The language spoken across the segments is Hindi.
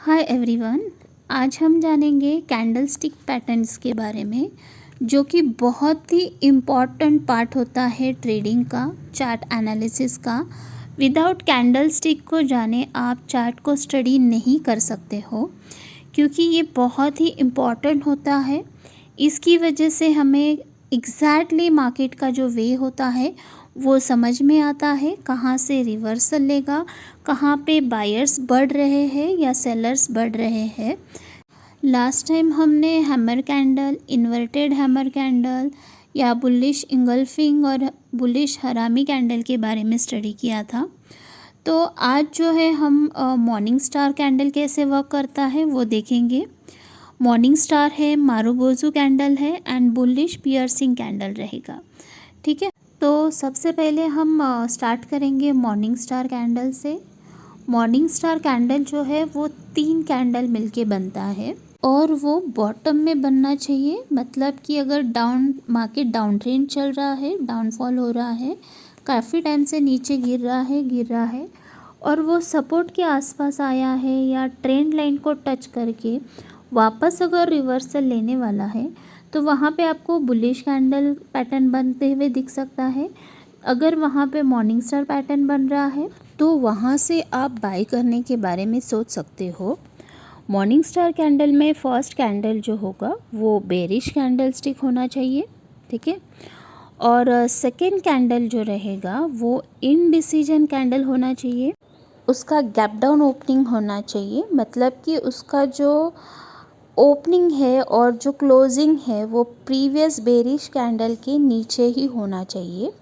Hi everyone. आज हम जानेंगे कैंडल स्टिक पैटर्न्स के बारे में, जो कि बहुत ही इम्पॉर्टेंट पार्ट होता है ट्रेडिंग का, चार्ट एनालिसिस का। विदाउट कैंडल स्टिक को जाने आप चार्ट को स्टडी नहीं कर सकते हो, क्योंकि ये बहुत ही इम्पॉर्टेंट होता है। इसकी वजह से हमें एग्जैक्टली मार्केट का जो वे होता है वो समझ में आता है, कहाँ से रिवर्सल लेगा, कहाँ पे बायर्स बढ़ रहे हैं या सेलर्स बढ़ रहे हैं। लास्ट टाइम हमने hammer candle, inverted hammer candle या बुलिश इंगल्फिंग और बुलिश हरामी कैंडल के बारे में स्टडी किया था। तो आज जो है हम मॉर्निंग स्टार कैंडल कैसे वर्क करता है वो देखेंगे। मॉर्निंग स्टार है, मारुबोजू कैंडल है एंड बुलिश पियर्सिंग कैंडल रहेगा। ठीक है, तो सबसे पहले हम स्टार्ट करेंगे मॉर्निंग स्टार कैंडल से। मॉर्निंग स्टार कैंडल जो है वो 3 कैंडल मिलके बनता है और वो बॉटम में बनना चाहिए। मतलब कि अगर मार्केट डाउन ट्रेंड चल रहा है, डाउनफॉल हो रहा है, काफ़ी टाइम से नीचे गिर रहा है और वो सपोर्ट के आसपास आया है या ट्रेंड लाइन को टच करके वापस अगर रिवर्सल लेने वाला है, तो वहाँ पे आपको बुलिश कैंडल पैटर्न बनते हुए दिख सकता है। अगर वहाँ पे मॉर्निंग स्टार पैटर्न बन रहा है तो वहाँ से आप बाय करने के बारे में सोच सकते हो। मॉर्निंग स्टार कैंडल में फर्स्ट कैंडल जो होगा वो बेरिश कैंडल स्टिक होना चाहिए, ठीक है। और सेकेंड कैंडल जो रहेगा वो इनडिसीजन कैंडल होना चाहिए। उसका गैप डाउन ओपनिंग होना चाहिए, मतलब कि उसका जो ओपनिंग है और जो क्लोजिंग है वो प्रीवियस बेरिश कैंडल के नीचे ही होना चाहिए,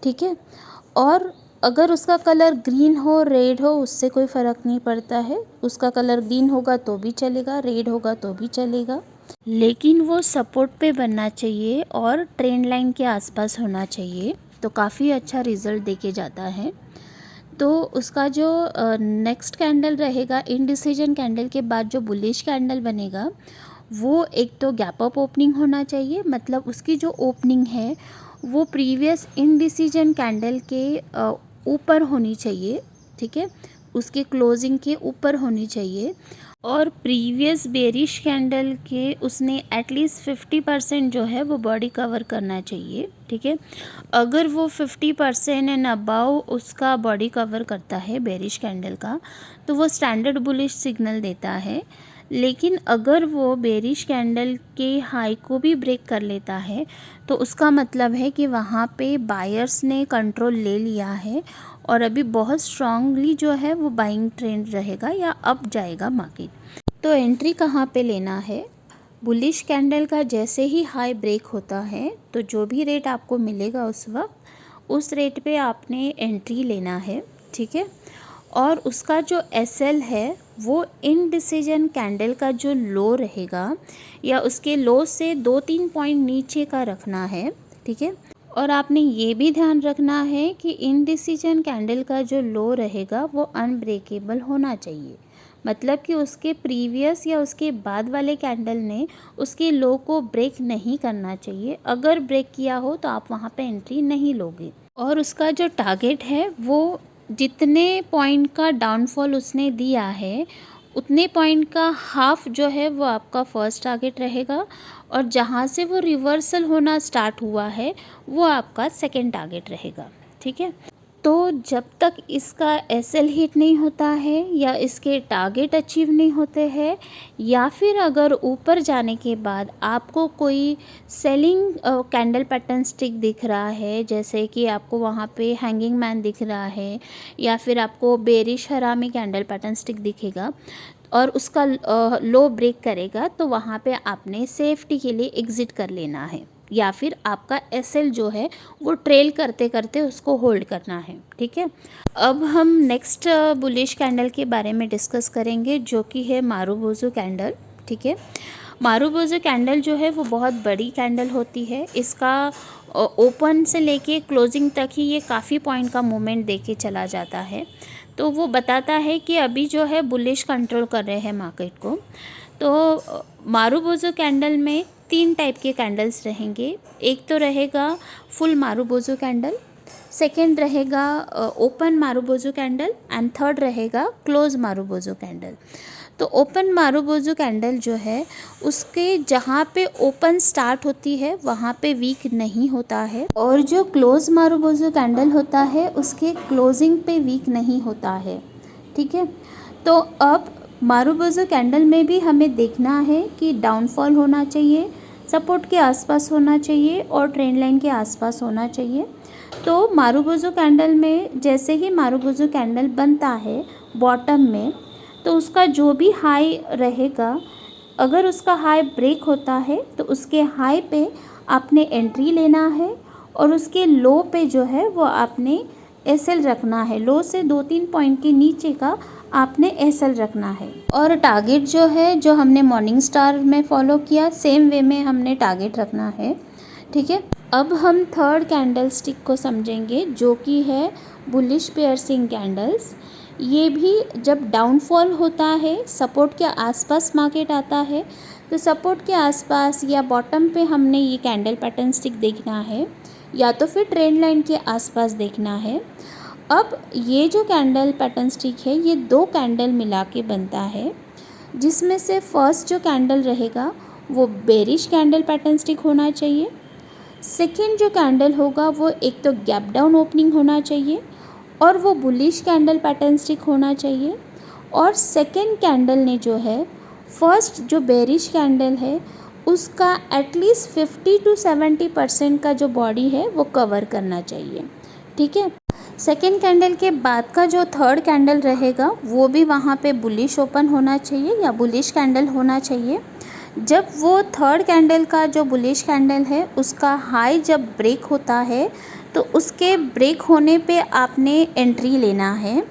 ठीक है। और अगर उसका कलर ग्रीन हो, रेड हो, उससे कोई फ़र्क नहीं पड़ता है। उसका कलर ग्रीन होगा तो भी चलेगा, रेड होगा तो भी चलेगा, लेकिन वो सपोर्ट पे बनना चाहिए और ट्रेंड लाइन के आसपास होना चाहिए, तो काफ़ी अच्छा रिज़ल्ट देके जाता है। तो उसका जो नेक्स्ट कैंडल रहेगा, इनडिसीजन कैंडल के बाद जो बुलिश कैंडल बनेगा, वो एक तो गैप अप ओपनिंग होना चाहिए। मतलब उसकी जो ओपनिंग है वो प्रीवियस इनडिसीजन कैंडल के ऊपर होनी चाहिए, ठीक है, उसके क्लोजिंग के ऊपर होनी चाहिए। और प्रीवियस बेरिश कैंडल के उसने एटलीस्ट 50% जो है वो बॉडी कवर करना चाहिए, ठीक है। अगर वो 50% एंड अबाव उसका बॉडी कवर करता है बेरिश कैंडल का, तो वो स्टैंडर्ड बुलिश सिग्नल देता है। लेकिन अगर वो बेरिश कैंडल के हाई को भी ब्रेक कर लेता है, तो उसका मतलब है कि वहाँ पे बायर्स ने कंट्रोल ले लिया है और अभी बहुत स्ट्रांगली जो है वो बाइंग ट्रेंड रहेगा या अप जाएगा मार्केट। तो एंट्री कहाँ पे लेना है? बुलिश कैंडल का जैसे ही हाई ब्रेक होता है, तो जो भी रेट आपको मिलेगा उस वक्त, उस रेट पे आपने एंट्री लेना है, ठीक है। और उसका जो एसएल है वो इनडिसीजन कैंडल का जो लो रहेगा या उसके लो से 2-3 पॉइंट नीचे का रखना है, ठीक है। और आपने ये भी ध्यान रखना है कि इनडिसीजन कैंडल का जो लो रहेगा वो अनब्रेकेबल होना चाहिए। मतलब कि उसके प्रीवियस या उसके बाद वाले कैंडल ने उसके लो को ब्रेक नहीं करना चाहिए। अगर ब्रेक किया हो तो आप वहाँ पे एंट्री नहीं लोगे। और उसका जो टारगेट है वो जितने पॉइंट का डाउनफॉल उसने दिया है, उतने पॉइंट का हाफ जो है वो आपका फर्स्ट टारगेट रहेगा, और जहाँ से वो रिवर्सल होना स्टार्ट हुआ है वो आपका सेकंड टारगेट रहेगा, ठीक है। तो जब तक इसका एसएल हिट नहीं होता है या इसके टारगेट अचीव नहीं होते हैं, या फिर अगर ऊपर जाने के बाद आपको कोई सेलिंग कैंडल पैटर्न स्टिक दिख रहा है, जैसे कि आपको वहाँ पे हैंगिंग मैन दिख रहा है या फिर आपको बेरिश हरामी कैंडल पैटर्न स्टिक दिखेगा और उसका लो ब्रेक करेगा, तो वहाँ पे आपने सेफ्टी के लिए एग्ज़िट कर लेना है, या फिर आपका एसएल जो है वो ट्रेल करते करते उसको होल्ड करना है, ठीक है। अब हम नेक्स्ट बुलिश कैंडल के बारे में डिस्कस करेंगे, जो कि है मारुबोजू कैंडल, ठीक है। मारुबोजू कैंडल जो है वो बहुत बड़ी कैंडल होती है। इसका ओपन से लेके क्लोजिंग तक ही ये काफ़ी पॉइंट का मूवमेंट देके चला जाता है। तो वो बताता है कि अभी जो है बुलिश कंट्रोल कर रहे हैं मार्केट को। तो मारुबोजू कैंडल में 3 टाइप के कैंडल्स रहेंगे। एक तो रहेगा फुल मारुबोजू कैंडल, सेकेंड रहेगा open marubozu candle and third रहेगा क्लोज मारुबोजू कैंडल। तो ओपन मारुबोजू कैंडल जो है उसके जहाँ पे ओपन स्टार्ट होती है वहाँ पे वीक नहीं होता है, और जो क्लोज मारुबोजू कैंडल होता है उसके क्लोजिंग पे वीक नहीं होता है। ठीक है, तो अब मारुबोजू कैंडल में भी हमें देखना है कि डाउनफॉल होना चाहिए, सपोर्ट के आसपास होना चाहिए और ट्रेंड लाइन के आसपास होना चाहिए। तो मारुबोजू कैंडल में जैसे ही मारुबोजू कैंडल बनता है बॉटम में, तो उसका जो भी हाई रहेगा, अगर उसका हाई ब्रेक होता है तो उसके हाई पे आपने एंट्री लेना है और उसके लो पे जो है वो आपने एसएल रखना है। लो से 2-3 पॉइंट के नीचे का आपने एसएल रखना है। और टारगेट जो है, जो हमने मॉर्निंग स्टार में फॉलो किया, सेम वे में हमने टारगेट रखना है। ठीक है, अब हम थर्ड कैंडल स्टिक को समझेंगे जो कि है बुलिश पियर्सिंग कैंडल्स। ये भी जब डाउनफॉल होता है, सपोर्ट के आसपास मार्केट आता है, तो सपोर्ट के आसपास या बॉटम पे हमने ये कैंडल पैटर्न स्टिक देखना है या तो फिर ट्रेंड लाइन के आसपास देखना है। अब ये जो कैंडल पैटर्न स्टिक है ये 2 कैंडल मिला के बनता है, जिसमें से फर्स्ट जो कैंडल रहेगा वो बेरिश कैंडल पैटर्न स्टिक होना चाहिए। सेकेंड जो कैंडल होगा वो एक तो गैप डाउन ओपनिंग होना चाहिए और वो बुलिश कैंडल पैटर्न स्टिक होना चाहिए। और सेकेंड कैंडल ने जो है फर्स्ट जो बेरिश कैंडल है उसका एटलीस्ट 50-70% का जो बॉडी है वो कवर करना चाहिए। ठीक है, सेकेंड कैंडल के बाद का जो थर्ड कैंडल रहेगा वो भी वहाँ पे बुलिश ओपन होना चाहिए या बुलिश कैंडल होना चाहिए। जब वो थर्ड कैंडल का जो बुलिश कैंडल है उसका हाई जब ब्रेक होता है तो उसके ब्रेक होने पे आपने एंट्री लेना है,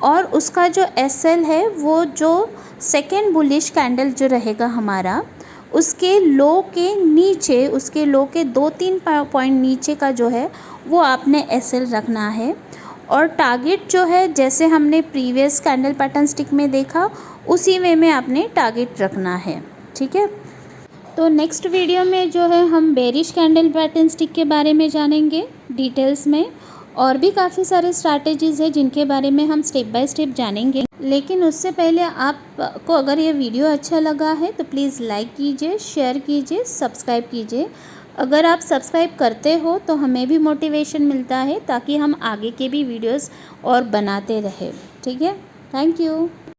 और उसका जो एसएल है वो जो सेकेंड बुलिश कैंडल जो रहेगा हमारा, उसके लो के नीचे, उसके लो के 2-3 पॉइंट नीचे का जो है वो आपने एसएल रखना है। और टारगेट जो है जैसे हमने प्रीवियस कैंडल पैटर्न स्टिक में देखा उसी वे में आपने टारगेट रखना है। ठीक है, तो नेक्स्ट वीडियो में जो है हम बेरिश कैंडल पैटर्न स्टिक के बारे में जानेंगे डिटेल्स में, और भी काफ़ी सारे स्ट्रैटेजीज़ है जिनके बारे में हम स्टेप बाय स्टेप जानेंगे। लेकिन उससे पहले आपको अगर ये वीडियो अच्छा लगा है तो प्लीज़ लाइक कीजिए, शेयर कीजिए, सब्सक्राइब कीजिए। अगर आप सब्सक्राइब करते हो तो हमें भी मोटिवेशन मिलता है ताकि हम आगे के भी वीडियोस और बनाते रहें। ठीक है, थैंक यू।